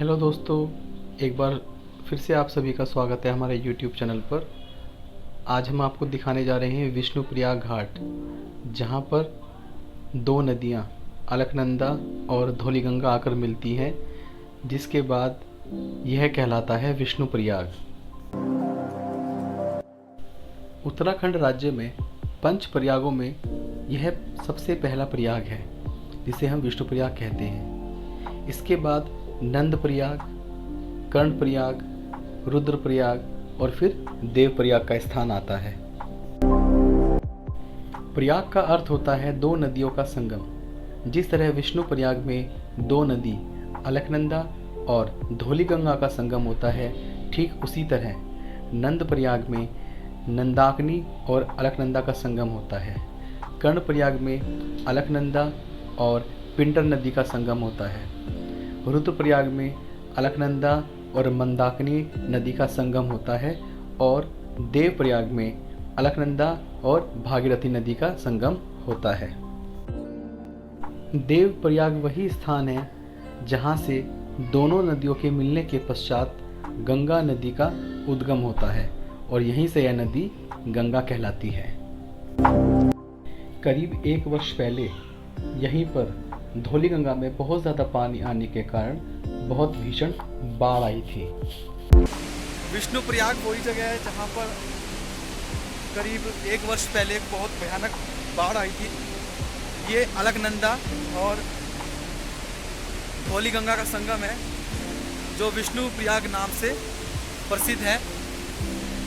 Hello दोस्तों, एक बार फिर से आप सभी का स्वागत है हमारे YouTube चैनल पर। आज हम आपको दिखाने जा रहे हैं विष्णुप्रयाग घाट, जहाँ पर दो नदियाँ अलकनंदा और धौलीगंगा आकर मिलती हैं, जिसके बाद यह कहलाता है विष्णुप्रयाग। उत्तराखंड राज्य में पंच प्रयागों में यह सबसे पहला प्रयाग है, जिसे हम विष्णुप्रयाग कहते हैं। इसके बाद नंदप्रयाग, कर्णप्रयाग, रुद्रप्रयाग और फिर देवप्रयाग का स्थान आता है। प्रयाग का अर्थ होता है दो नदियों का संगम। जिस तरह विष्णुप्रयाग में दो नदी अलकनंदा और धौलीगंगा का संगम होता है, ठीक उसी तरह नंदप्रयाग में नंदाकिनी और अलकनंदा का संगम होता है। कर्णप्रयाग में अलकनंदा और पिंडर नदी का संगम होता है। रुद्रप्रयाग में अलकनंदा और मंदाकिनी नदी का संगम होता है और देवप्रयाग में अलकनंदा और भागीरथी नदी का संगम होता है। देवप्रयाग वही स्थान है जहाँ से दोनों नदियों के मिलने के पश्चात गंगा नदी का उद्गम होता है और यहीं से यह नदी गंगा कहलाती है। करीब 1 वर्ष पहले यहीं पर धौलीगंगा में बहुत ज़्यादा पानी आने के कारण बहुत भीषण बाढ़ आई थी। विष्णुप्रयाग वही जगह है जहाँ पर करीब 1 वर्ष पहले एक बहुत भयानक बाढ़ आई थी। ये अलकनंदा और धौलीगंगा का संगम है, जो विष्णुप्रयाग नाम से प्रसिद्ध है।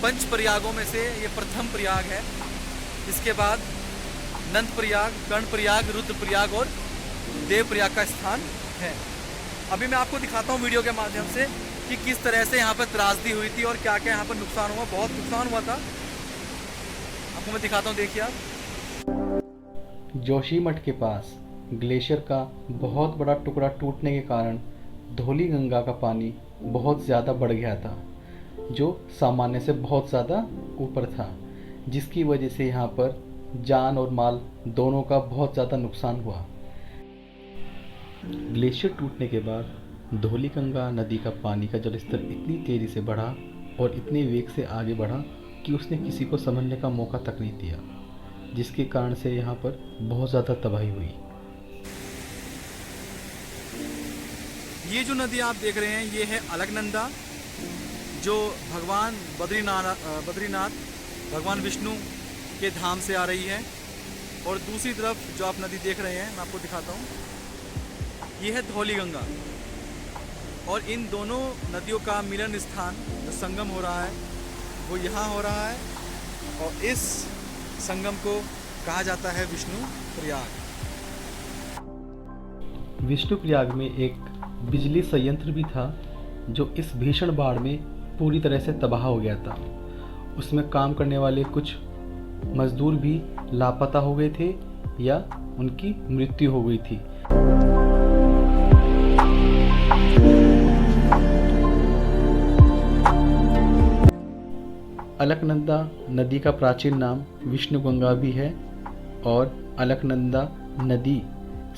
पंच प्रयागों में से ये प्रथम प्रयाग है। इसके बाद नंदप्रयाग, कर्णप्रयाग, रुद्रप्रयाग और देवप्रयाग का स्थान है। अभी मैं आपको दिखाता हूँ वीडियो के माध्यम से कि किस तरह से यहाँ पर त्रासदी हुई थी और क्या क्या यहाँ पर नुकसान हुआ। बहुत नुकसान हुआ था, आपको मैं दिखाता हूँ, देखिए आप। जोशीमठ के पास ग्लेशियर का बहुत बड़ा टुकड़ा टूटने के कारण धौलीगंगा का पानी बहुत ज़्यादा बढ़ गया था, जो सामान्य से बहुत ज़्यादा ऊपर था, जिसकी वजह से यहाँ पर जान और माल दोनों का बहुत ज़्यादा नुकसान हुआ। ग्लेशियर टूटने के बाद धौलीगंगा नदी का पानी का जलस्तर इतनी तेज़ी से बढ़ा और इतने वेग से आगे बढ़ा कि उसने किसी को समझने का मौका तक नहीं दिया, जिसके कारण से यहाँ पर बहुत ज़्यादा तबाही हुई। ये जो नदी आप देख रहे हैं, ये है अलकनंदा, जो भगवान बद्रीनाथ भगवान विष्णु के धाम से आ रही है। और दूसरी तरफ जो आप नदी देख रहे हैं, मैं आपको दिखाता हूँ, ये है धौलीगंगा। और इन दोनों नदियों का मिलन स्थान, जो संगम हो रहा है, वो यहाँ हो रहा है और इस संगम को कहा जाता है विष्णुप्रयाग। विष्णुप्रयाग में एक बिजली संयंत्र भी था, जो इस भीषण बाढ़ में पूरी तरह से तबाह हो गया था। उसमें काम करने वाले कुछ मजदूर भी लापता हो गए थे या उनकी मृत्यु हो गई थी। अलकनंदा नदी का प्राचीन नाम विष्णुगंगा भी है और अलकनंदा नदी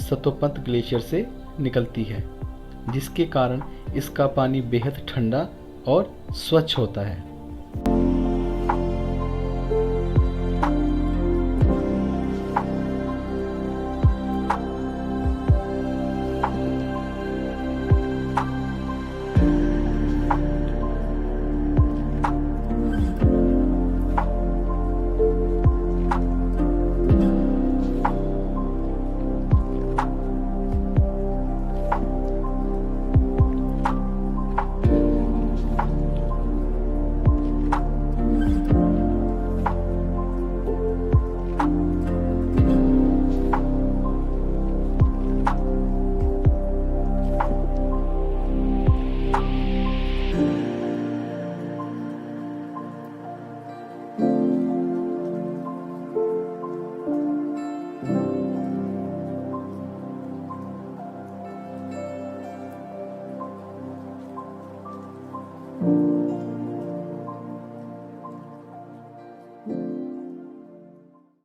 सतोपंत ग्लेशियर से निकलती है, जिसके कारण इसका पानी बेहद ठंडा और स्वच्छ होता है।